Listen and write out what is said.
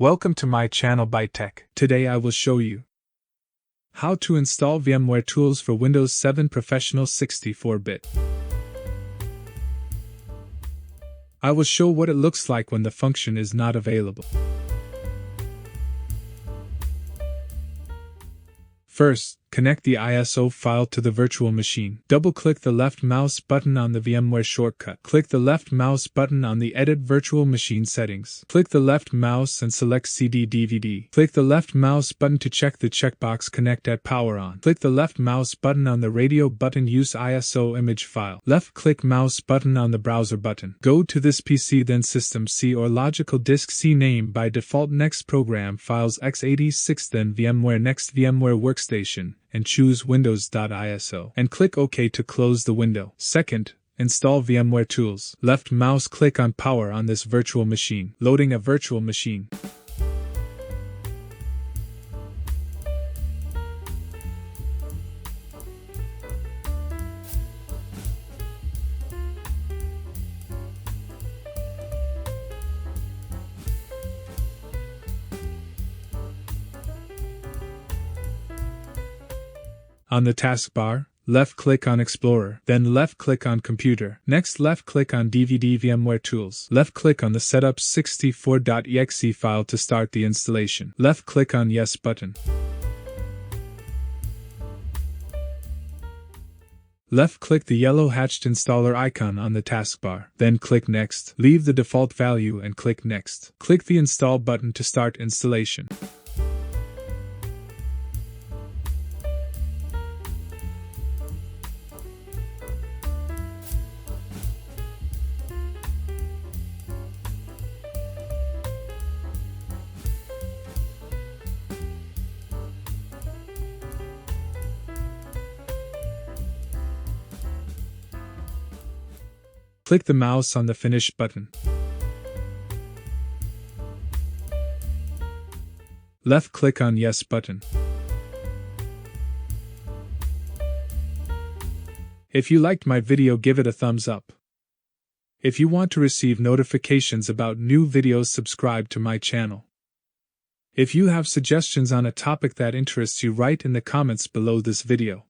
Welcome to my channel by Tech. Today I will show you how to install VMware tools for Windows 7 Professional 64-bit. I will show what it looks like when the function is not available. First, connect the ISO file to the virtual machine. Double-click the left mouse button on the VMware shortcut. Click the left mouse button on the Edit Virtual Machine settings. Click the left mouse and select CD/DVD. Click the left mouse button to check the checkbox Connect at Power On. Click the left mouse button on the radio button Use ISO image file. Left-click mouse button on the browser button. Go to this PC, then System C or Logical Disk C, name by default Next Program Files x86, then VMware, next VMware Workstation, and choose Windows.iso, and click OK to close the window. Second, install VMware tools. Left mouse click on Power on this virtual machine. Loading a virtual machine. On the taskbar, left-click on Explorer, then left-click on Computer. Next, left-click on DVD VMware Tools. Left-click on the setup.exe file to start the installation. Left-click on Yes button. Left-click the yellow hatched installer icon on the taskbar. Then click Next. Leave the default value and click Next. Click the Install button to start installation. Click the mouse on the Finish button. Left-click on Yes button. If you liked my video, give it a thumbs up. If you want to receive notifications about new videos, subscribe to my channel. If you have suggestions on a topic that interests you, write in the comments below this video.